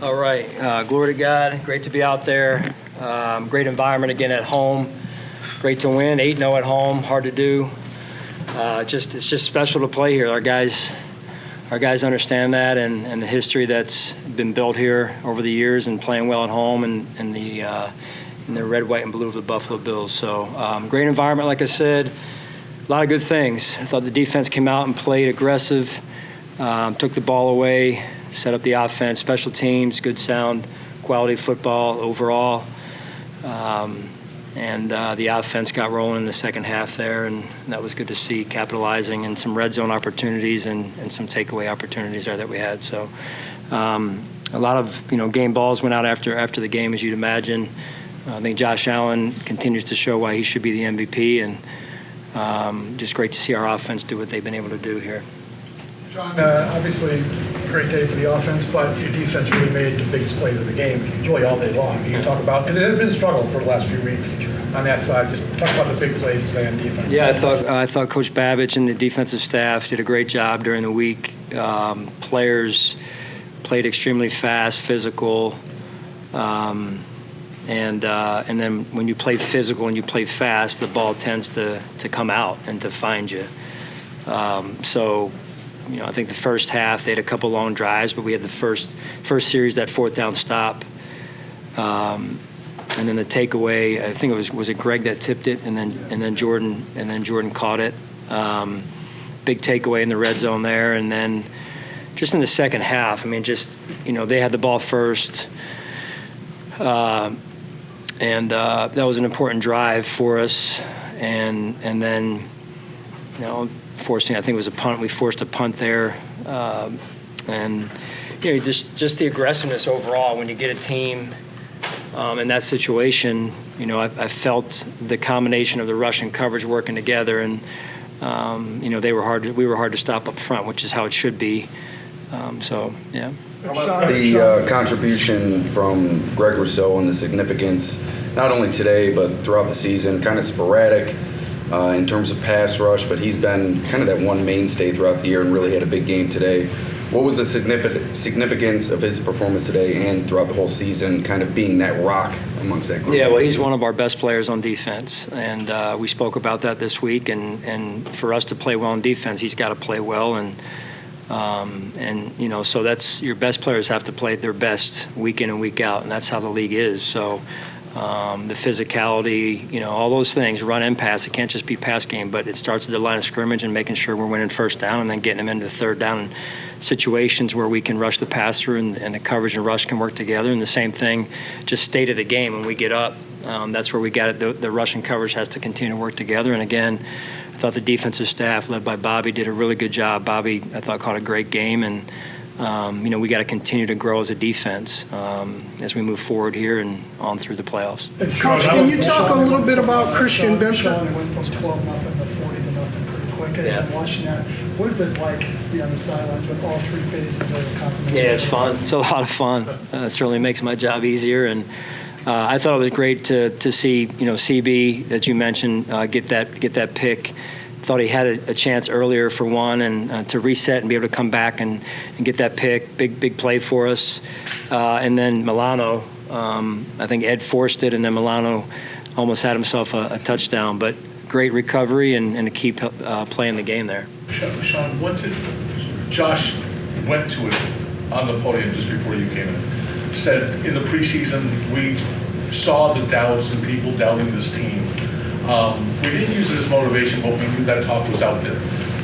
All right. Glory to God. Great to be out there. Great environment again at home. Great to win. 8-0 at home. Hard to do. It's just special to play here. Our guys understand that and the history that's been built here over the years and playing well at home and in the red, white, and blue of the Buffalo Bills. So great environment, like I said. A lot of good things. I thought the defense came out and played aggressive, took the ball away, set up the offense, special teams, good sound, quality football overall. And the offense got rolling in the second half there, and that was good to see, capitalizing and some red zone opportunities and some takeaway opportunities there that we had. So a lot of game balls went out after the game, as you'd imagine. I think Josh Allen continues to show why he should be the MVP, and just great to see our offense do what they've been able to do here. John, obviously, great day for the offense, but your defense really made the biggest plays of the game, really all day long. Can you talk about, it had been a struggle for the last few weeks on that side. Just talk about the big plays today on defense. Yeah, I thought Coach Babbage and the defensive staff did a great job during the week. Players played extremely fast, physical, and then when you play physical and you play fast, the ball tends to come out and to find you. I think the first half they had a couple long drives, but we had the first series, that fourth down stop, and then the takeaway. I think was it Greg that tipped it, and then Jordan caught it. Big takeaway in the red zone there, and then just in the second half. I mean, they had the ball first, and that was an important drive for us, and then forcing, I think it was a punt. We forced a punt there, and just the aggressiveness overall. When you get a team in that situation, I felt the combination of the rush and coverage working together, and we were hard to stop up front, which is how it should be. Yeah. The contribution from Greg Rousseau and the significance, not only today but throughout the season, kind of sporadic. In terms of pass rush, but he's been kind of that one mainstay throughout the year and really had a big game today. What was the significance of his performance today and throughout the whole season, kind of being that rock amongst that group? Yeah, well, he's one of our best players on defense, and we spoke about that this week. And for us to play well on defense, he's got to play well, and so that's your best players have to play their best week in and week out, and that's how the league is. So. The physicality, all those things, run and pass. It can't just be pass game, but it starts at the line of scrimmage and making sure we're winning first down and then getting them into third down situations where we can rush the passer and the coverage and rush can work together. And the same thing, just state of the game when we get up. That's where we got it. The rush and coverage has to continue to work together. And again, I thought the defensive staff led by Bobby did a really good job. Bobby, I thought, caught a great game, and we got to continue to grow as a defense as we move forward here and on through the playoffs. Coach, can you talk a little bit about Christian Benford? Sean went from 12-0 to 40-0 pretty quick. As I'm watching that, what is it like to be on the sidelines with all three phases of the competition? Yeah, it's fun. It's a lot of fun. It certainly makes my job easier, and I thought it was great to see CB that you mentioned get that pick. Thought he had a chance earlier for one, and to reset and be able to come back and get that pick. Big play for us. And then Milano, I think Ed forced it, and then Milano almost had himself a touchdown. But great recovery and to keep playing the game there. Sean, Josh went to it on the podium just before you came in. Said in the preseason we saw the doubts and people doubting this team. We didn't use it as motivation, but we knew that talk was out there.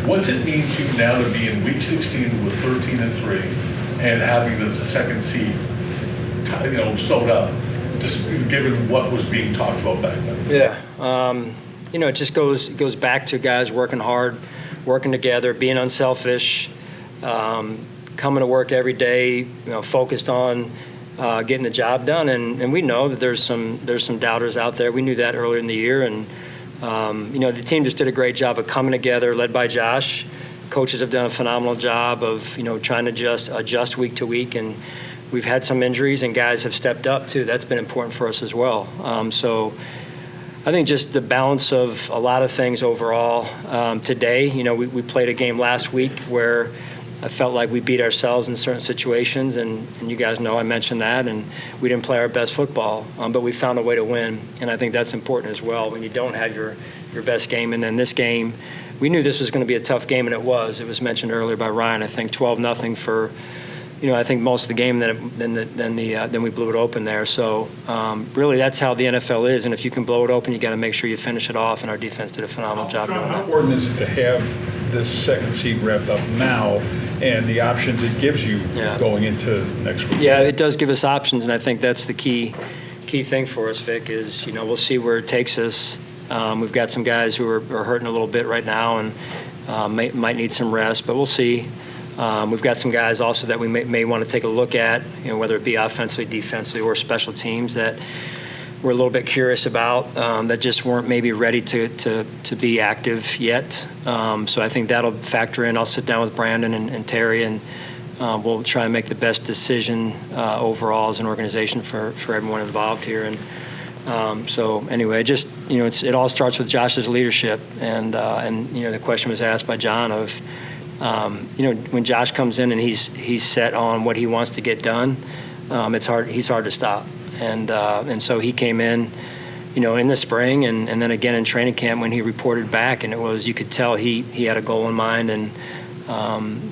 What's it mean to you now to be in Week 16 with 13-3 and having the second seed, sewed up, just given what was being talked about back then? Yeah, it just goes back to guys working hard, working together, being unselfish, coming to work every day, focused on getting the job done, and we know that there's some doubters out there. We knew that earlier in the year, and the team just did a great job of coming together, led by Josh. Coaches have done a phenomenal job of trying to just adjust week to week, and we've had some injuries, and guys have stepped up too. That's been important for us as well. So I think just the balance of a lot of things overall. Today, we played a game last week where I felt like we beat ourselves in certain situations, and you guys know I mentioned that, and we didn't play our best football, but we found a way to win, and I think that's important as well when you don't have your best game. And then this game, we knew this was going to be a tough game, and it was. It was mentioned earlier by Ryan, I think 12-0 for, I think most of the game, then we blew it open there. So really that's how the NFL is, and if you can blow it open, you got to make sure you finish it off, and our defense did a phenomenal job doing How that. important is it to have this second seed wrapped up now and the options it gives you going into next week? Yeah, it does give us options, and I think that's the key thing for us, Vic, is, we'll see where it takes us. We've got some guys who are hurting a little bit right now and might need some rest, but we'll see. We've got some guys also that we may want to take a look at, whether it be offensively, defensively, or special teams that we're a little bit curious about that just weren't maybe ready to be active yet. So I think that'll factor in. I'll sit down with Brandon and Terry, and we'll try and make the best decision overall as an organization for everyone involved here. And so anyway, just it all starts with Josh's leadership, and the question was asked by John of when Josh comes in and he's set on what he wants to get done, it's hard. He's hard to stop. And so he came in, in the spring and then again in training camp when he reported back, and it was, you could tell he had a goal in mind, and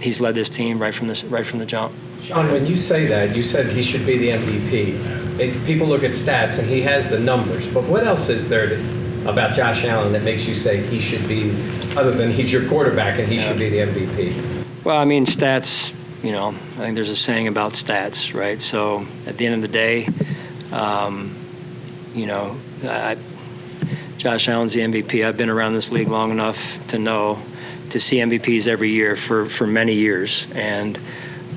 he's led this team right from the jump. Sean, when you say that, you said he should be the MVP. People look at stats and he has the numbers, but what else is there about Josh Allen that makes you say he should be, other than he's your quarterback and he should be the MVP? Well, I mean, stats, I think there's a saying about stats, right? So at the end of the day, Josh Allen's the MVP. I've been around this league long enough to see MVPs every year for many years. And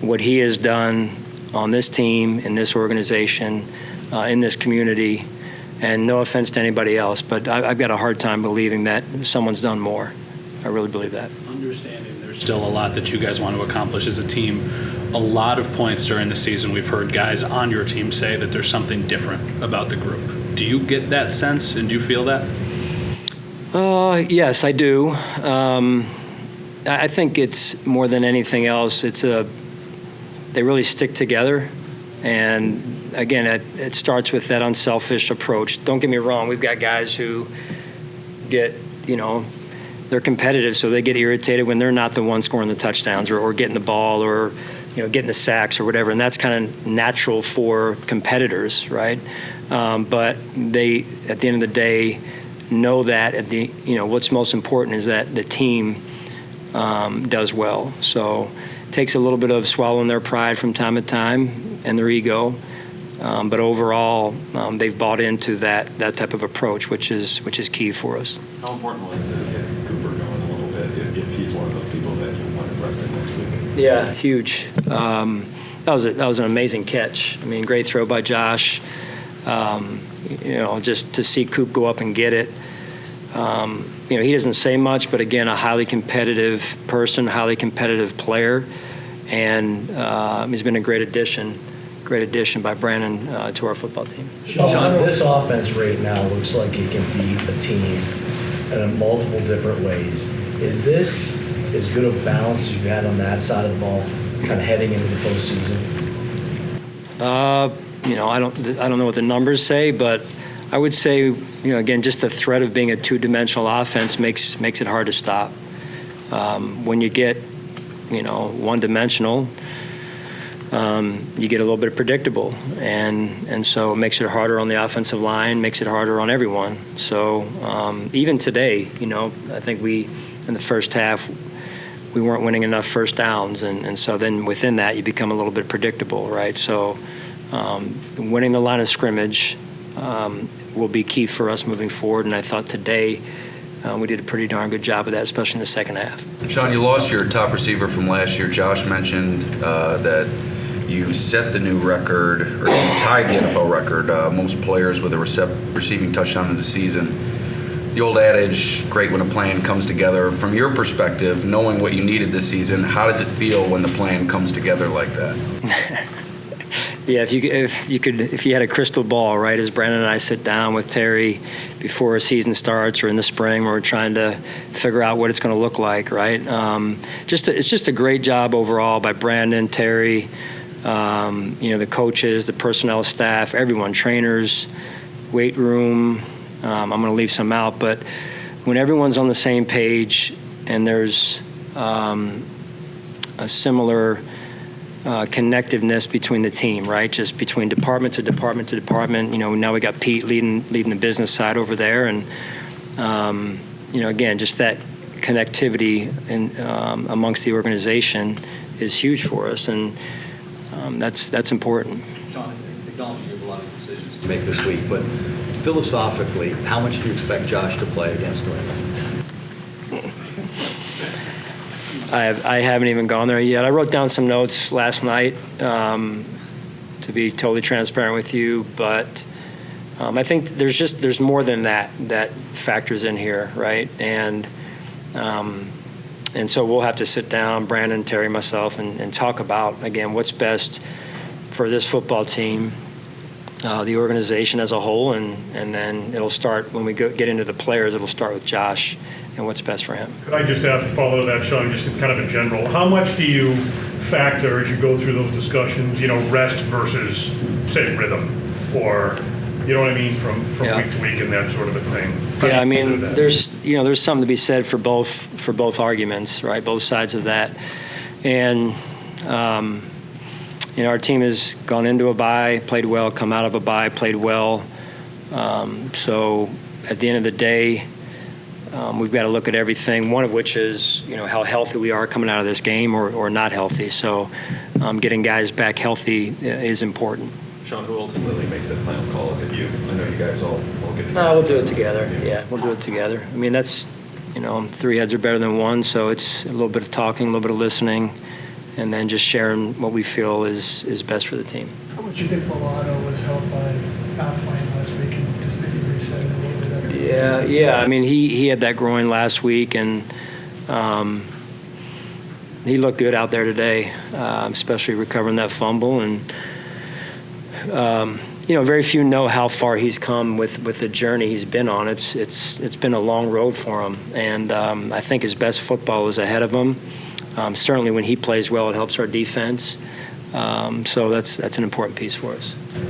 what he has done on this team, in this organization, in this community, and no offense to anybody else, but I've got a hard time believing that someone's done more. I really believe that. Understanding there's still a lot that you guys want to accomplish as a team. A lot of points during the season we've heard guys on your team say that there's something different about the group. Do you get that sense, and do you feel that? Yes, I do. I think it's more than anything else, they really stick together. And again, it starts with that unselfish approach. Don't get me wrong, we've got guys who get, they're competitive, so they get irritated when they're not the one scoring the touchdowns or getting the ball or, getting the sacks or whatever. And that's kind of natural for competitors, right? But they, at the end of the day, know that what's most important is that the team does well. So it takes a little bit of swallowing their pride from time to time and their ego. But overall, they've bought into that type of approach, which is key for us. How important was it to get Cooper going a little bit if he's one of those people that you want to rest in next week? Yeah, huge. That was an amazing catch. I mean, great throw by Josh. Just to see Coop go up and get it. He doesn't say much, but again, a highly competitive person, highly competitive player, and he's been a great addition by Brandon to our football team. Sean, this offense right now looks like it can beat a team in multiple different ways. Is this as good a balance as you've had on that side of the ball, kind of heading into the postseason? I don't know what the numbers say, but I would say, again, just the threat of being a two-dimensional offense makes it hard to stop. When you get, one-dimensional, you get a little bit predictable, and so it makes it harder on the offensive line, makes it harder on everyone. So even today, I think in the first half, we weren't winning enough first downs, and so then within that, you become a little bit predictable, right? So winning the line of scrimmage will be key for us moving forward, and I thought today we did a pretty darn good job of that, especially in the second half. Sean, you lost your top receiver from last year. Josh mentioned that you set the new record, or you tied the NFL record, most players with a receiving touchdown in the season. The old adage, great when a plan comes together. From your perspective, knowing what you needed this season, how does it feel when the plan comes together like that? Yeah, if you had a crystal ball, right? As Brandon and I sit down with Terry before a season starts or in the spring, where we're trying to figure out what it's going to look like, right? It's just a great job overall by Brandon, Terry, the coaches, the personnel staff, everyone, trainers, weight room. I'm going to leave some out, but when everyone's on the same page and there's a similar connectiveness between the team, right? Just between department to department to department. Now we got Pete leading the business side over there, and again, just that connectivity amongst the organization is huge for us, and that's important. John, acknowledge you have a lot of decisions to make this week, but philosophically, how much do you expect Josh to play against New England? I haven't even gone there yet. I wrote down some notes last night, to be totally transparent with you, but I think there's more than that factors in here, right? And so we'll have to sit down, Brandon, Terry, myself, and talk about, again, what's best for this football team, the organization as a whole, and then it'll start, when we get into the players, it'll start with Josh and what's best for him. Could I just ask a follow to that, Sean, just kind of in general, how much do you factor as you go through those discussions, rest versus, say, rhythm, or, you know what I mean, from week to week and that sort of a thing? Yeah, I mean, there's something to be said for both arguments, right? Both sides of that. And, our team has gone into a bye, played well, come out of a bye, played well. So at the end of the day, we've got to look at everything, one of which is, how healthy we are coming out of this game or not healthy. So getting guys back healthy is important. Sean, who ultimately makes that final call? Is it you? I know you guys all get together. We'll do it together. Yeah, we'll do it together. I mean, that's, three heads are better than one, so it's a little bit of talking, a little bit of listening, and then just sharing what we feel is best for the team. How much do you think Milano was helped by not playing last week and just maybe resetting a little bit after? Yeah. I mean, he had that groin last week, and he looked good out there today, especially recovering that fumble. And very few know how far he's come with the journey he's been on. It's been a long road for him, and I think his best football is ahead of him. Certainly, when he plays well, it helps our defense. So that's an important piece for us.